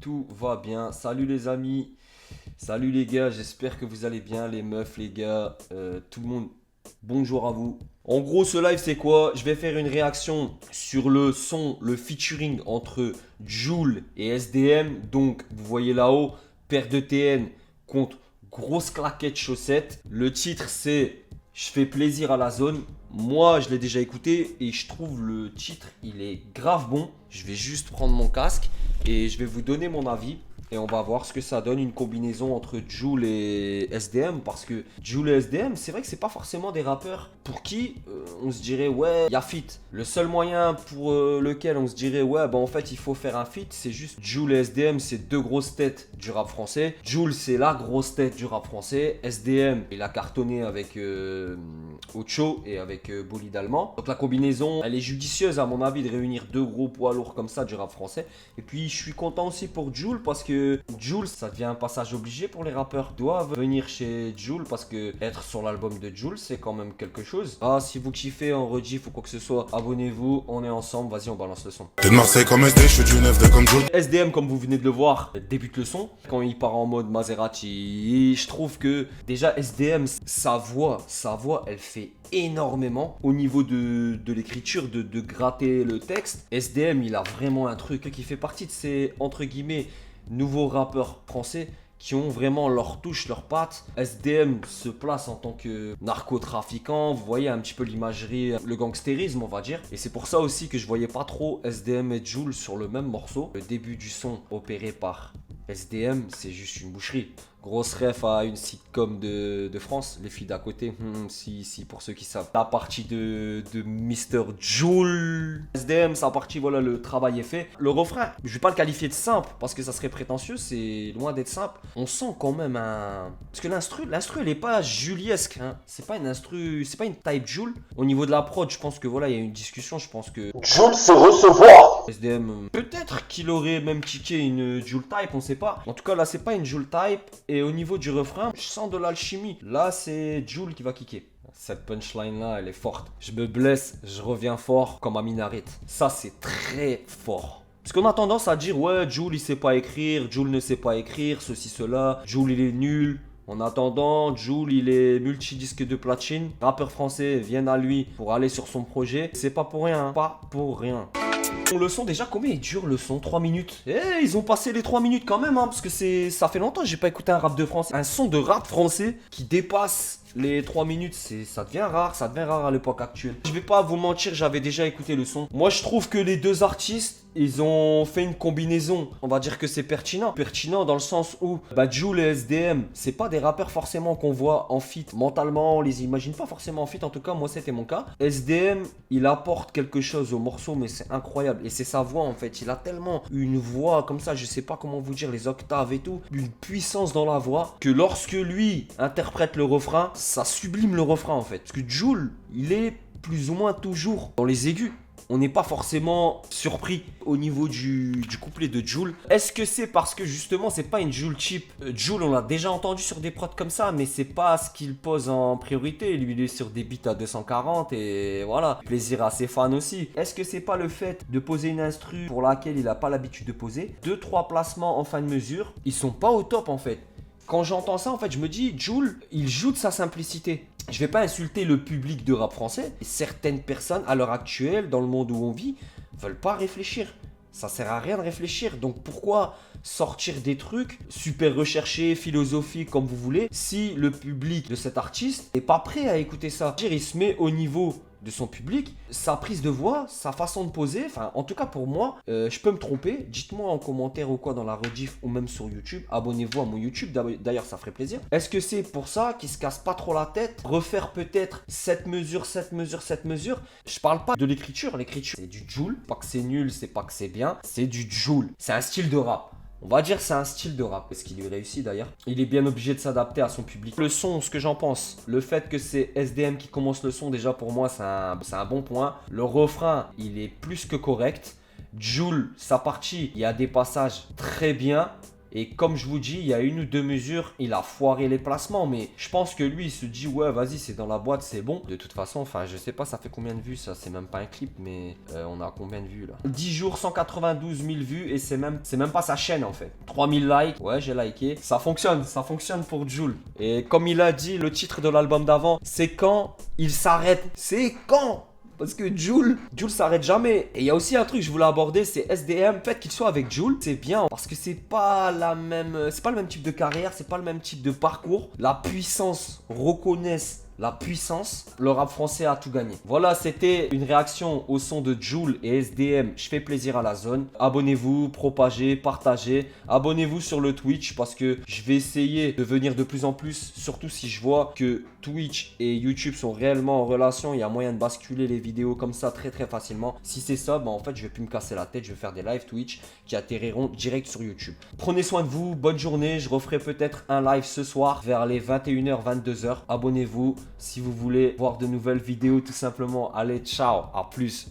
Tout va bien. Salut les amis, salut les gars, j'espère que vous allez bien, les meufs, les gars, tout le monde. Bonjour à vous. En gros, ce live, c'est quoi? Je vais faire une réaction sur le son, le featuring entre Jul et SDM. Donc, vous voyez là-haut, paire de TN contre grosse claquette chaussette. Le titre, c'est Je fais plaisir à la zone. Moi, je l'ai déjà écouté et je trouve le titre, il est grave bon. Je vais juste prendre mon casque et je vais vous donner mon avis. Et on va voir ce que ça donne, une combinaison entre Jul et SDM. Parce que Jul et SDM, c'est vrai que c'est pas forcément des rappeurs pour qui on se dirait ouais, il y a feat. Le seul moyen pour lequel on se dirait ouais, bah en fait il faut faire un feat, c'est juste Jul et SDM, c'est deux grosses têtes du rap français. Jul, c'est la grosse tête du rap français. SDM, il a cartonné avec Ocho et avec Bolide Allemand. Donc la combinaison, elle est judicieuse à mon avis de réunir deux gros poids lourds comme ça du rap français. Et puis je suis content aussi pour Jul parce que Jul, ça devient un passage obligé pour les rappeurs. Ils doivent venir chez Jul parce que être sur l'album de Jul, c'est quand même quelque chose. Ah, si vous kiffez en rediff ou quoi que ce soit, abonnez-vous, on est ensemble, vas-y, on balance le son. T'es de Marseille comme SD, je suis du 9 comme Jules. SDM, comme vous venez de le voir, débute le son. Quand il part en mode Maserati, je trouve que déjà SDM, sa voix, elle fait énormément au niveau de l'écriture, de gratter le texte. SDM, il a vraiment un truc qui fait partie de ces, entre guillemets, nouveaux rappeurs français qui ont vraiment leur touche, leur patte. SDM se place en tant que narcotrafiquant, vous voyez un petit peu l'imagerie, le gangstérisme on va dire. Et c'est pour ça aussi que je voyais pas trop SDM et Jul sur le même morceau. Le début du son opéré par SDM, c'est juste une boucherie. Grosse ref à une sitcom de France, Les filles d'à côté, si pour ceux qui savent. La partie de Mr. Jul. SDM, sa partie, voilà, le travail est fait. Le refrain, je vais pas le qualifier de simple parce que ça serait prétentieux, c'est loin d'être simple. On sent quand même un... Parce que l'instru elle est pas juliesque, hein. C'est pas une instru, c'est pas une type Jul. Au niveau de la prod, je pense que voilà, il y a une discussion, je pense que... Jules se recevoir. SDM, peut-être qu'il aurait même kické une Jul type, on sait pas. En tout cas, là, c'est pas une Jul type. Et au niveau du refrain, je sens de l'alchimie. Là, c'est Jul qui va kicker. Cette punchline là, elle est forte. Je me blesse, je reviens fort comme à Minaret. Ça, c'est très fort. Parce qu'on a tendance à dire, ouais, Jul il sait pas écrire, Jul ne sait pas écrire, ceci, cela, Jul il est nul. En attendant, Jul il est multidisque de platine. Rappeurs français viennent à lui pour aller sur son projet. C'est pas pour rien, hein. Pas pour rien. Le son déjà, combien il dure le son? 3 minutes. Eh, ils ont passé les 3 minutes quand même, hein, parce que ça fait longtemps que j'ai pas écouté un rap de France. Un son de rap français qui dépasse les 3 minutes, ça devient rare à l'époque actuelle. Je vais pas vous mentir, j'avais déjà écouté le son. Moi, je trouve que les deux artistes, ils ont fait une combinaison. On va dire que c'est pertinent. Pertinent dans le sens où Jul et SDM, c'est pas des rappeurs forcément qu'on voit en feat. Mentalement, on les imagine pas forcément en feat. En tout cas, moi, c'était mon cas. SDM, il apporte quelque chose au morceau, mais c'est incroyable. Et c'est sa voix en fait. Il a tellement une voix comme ça, je sais pas comment vous dire, les octaves et tout. Une puissance dans la voix que lorsque lui interprète le refrain, ça sublime le refrain en fait. Parce que Jul, il est plus ou moins toujours dans les aigus. On n'est pas forcément surpris au niveau du couplet de Jul. Est-ce que c'est parce que justement c'est pas une Jul cheap? Jul, on l'a déjà entendu sur des prods comme ça, mais c'est pas ce qu'il pose en priorité. Lui, il est sur des beats à 240 et voilà. Plaisir à ses fans aussi. Est-ce que c'est pas le fait de poser une instru pour laquelle il a pas l'habitude de poser? 2-3 placements en fin de mesure, ils sont pas au top en fait. Quand j'entends ça, en fait, je me dis, Jul, il joue de sa simplicité. Je vais pas insulter le public de rap français. Certaines personnes, à l'heure actuelle, dans le monde où on vit, veulent pas réfléchir. Ça sert à rien de réfléchir. Donc pourquoi sortir des trucs super recherchés, philosophiques, comme vous voulez, si le public de cet artiste n'est pas prêt à écouter ça? Il se met au niveau de son public, sa prise de voix, sa façon de poser, enfin en tout cas pour moi, je peux me tromper, dites-moi en commentaire ou quoi dans la rediff ou même sur YouTube, abonnez-vous à mon YouTube, d'ailleurs ça ferait plaisir. Est-ce que c'est pour ça qu'il se casse pas trop la tête, refaire peut-être cette mesure, je parle pas de l'écriture c'est du Jul, pas que c'est nul, c'est pas que c'est bien, c'est du Jul, c'est un style de rap. On va dire c'est un style de rap, parce qu'il lui réussit d'ailleurs. Il est bien obligé de s'adapter à son public. Le son, ce que j'en pense, le fait que c'est SDM qui commence le son, déjà pour moi c'est un bon point. Le refrain, il est plus que correct. Jul, sa partie, il y a des passages très bien. Et comme je vous dis, il y a une ou deux mesures, il a foiré les placements. Mais je pense que lui, il se dit, ouais, vas-y, c'est dans la boîte, c'est bon. De toute façon, enfin, je sais pas, ça fait combien de vues ça? C'est même pas un clip, mais on a combien de vues là? 10 jours, 192 000 vues et c'est même pas sa chaîne en fait. 3000 likes, ouais, j'ai liké. Ça fonctionne pour Jul. Et comme il a dit, le titre de l'album d'avant, c'est quand il s'arrête. C'est quand? Parce que Jul s'arrête jamais. Et il y a aussi un truc que je voulais aborder, c'est SDM. Le fait qu'il soit avec Jul, c'est bien. Parce que c'est pas le même type de carrière, c'est pas le même type de parcours. La puissance reconnaisse la puissance, le rap français a tout gagné. Voilà, c'était une réaction au son de Jul et SDM. Je fais plaisir à la zone. Abonnez-vous, propagez, partagez. Abonnez-vous sur le Twitch parce que je vais essayer de venir de plus en plus. Surtout si je vois que Twitch et YouTube sont réellement en relation. Il y a moyen de basculer les vidéos comme ça très très facilement. Si c'est ça, bah en fait, je vais plus me casser la tête. Je vais faire des live Twitch qui atterriront direct sur YouTube. Prenez soin de vous. Bonne journée. Je referai peut-être un live ce soir vers les 21h, 22h. Abonnez-vous. Si vous voulez voir de nouvelles vidéos, tout simplement, allez, ciao, à plus.